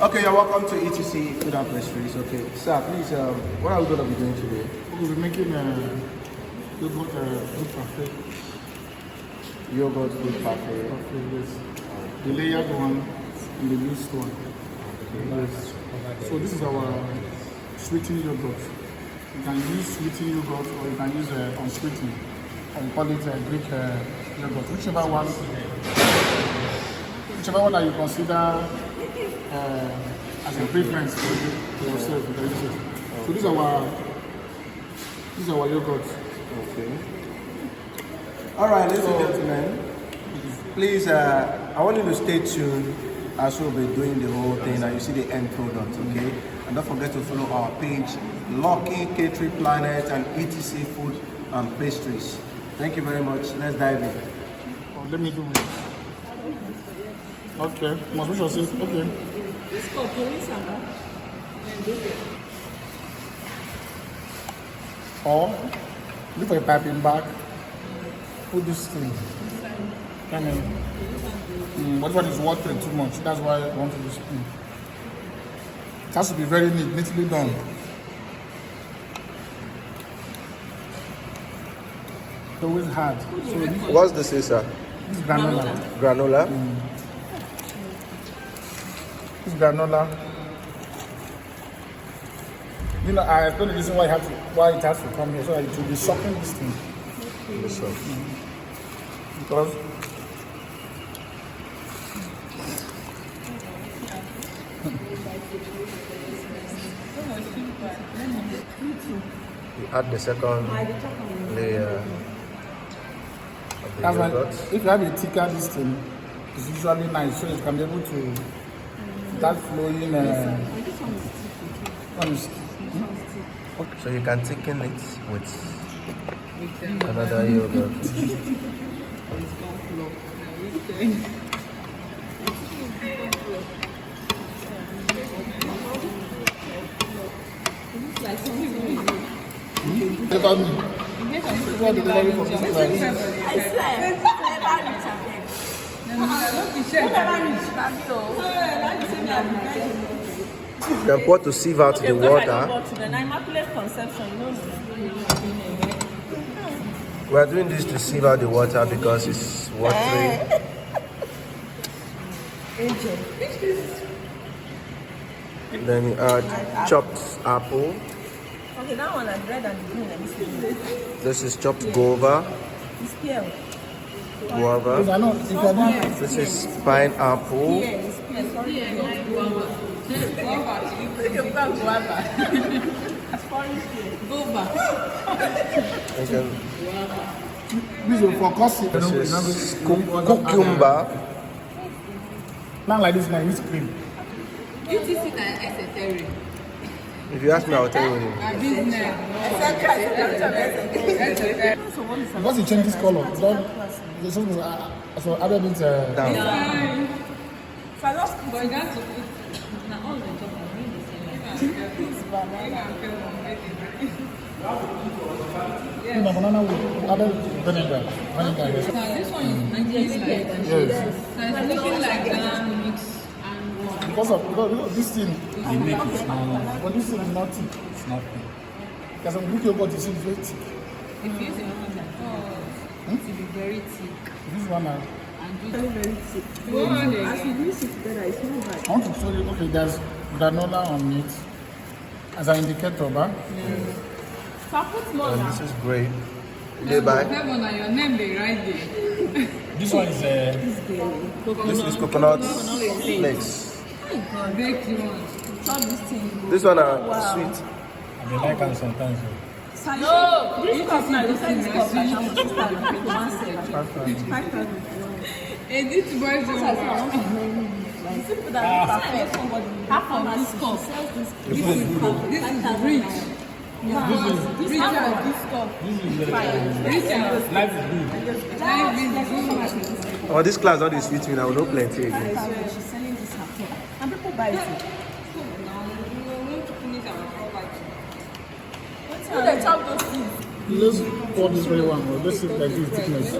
Okay, you're welcome to ETC Food and Pastries. Okay, sir, please, what are we going to be doing today? We'll be making yogurt parfait. Yogurt food parfait. Yes. The layered one and the loose one. Okay. Yes. So this is our sweetened yogurt. You can use sweetened yogurt or you can use unsweetened. Or we call it Greek yogurt. Whichever one that you consider as a preference for yourself, you can use it. So these are our yogurt. Okay. All right, ladies and gentlemen, please, I want you to stay tuned as we'll be doing the whole thing and you see the end product, okay? And don't forget to follow our page, Lucky Catering Planet and ETC Food and Pastries. Thank you very much. Let's dive in. Oh, let me do it. Okay. Must we just say, okay. Or look for a piping bag. Put this thing. What one is watering too much? That's why I want to do spoon. It has to be very neatly done. It's always hard. So What's this, sir? this is granola. Granola? This granola. You know, I explained the reason why it has to come here, so that it will be sucking this thing. Because You add the second layer of the that's why yogurt. if you have a thicker this thing, it's usually nice, so you can be able to start flowing. So you can thicken it with another yogurt. About me. You can pour to sieve out the water. We are doing this to sieve out the water because it's watery. Then you add chopped apple. Okay, that one is red and green. This is chopped guava. It's pale. Guava. This is pineapple. It's pale. Sorry. Okay. This is for coffee. This is cucumber. Not like this, like whipped cream. If you ask me, I'll tell you. Because you change this color, so other things Down. banana with other vinegar. Yes. This one is Nigerian. Yes. So it's looking like banana mix and Because this thing, the milk is not, but this thing is not thick. It's not thick. Because I'm looking about this, it's very thick. if you use it to be very thick. This one, And Very, very thick. Go on As again. you use it better, it's not bad. I want to tell you, okay, there's granola on it as an indicator, but So I put more And now. this is great. They buy. Heaven and your name they right there. this one is This is coconut flakes. Baked ones. Chop this thing. This one are sweet. I like them sometimes. No! This cup now, you said this cup like how much is that? Like 1,700. 5,000. And this boys don't That's why I want to know you. Like, people that are perfect, somebody, half of this cup sells this. This is rich. This half of this cup. Rich and Life is good. life is good. Oh, this class not is sweet me. I will know plenty again. She's selling this herself. And people buy it. Now, we want to finish our property. Who they chop those things? Let's pour this very one. Let's see if like this thickness.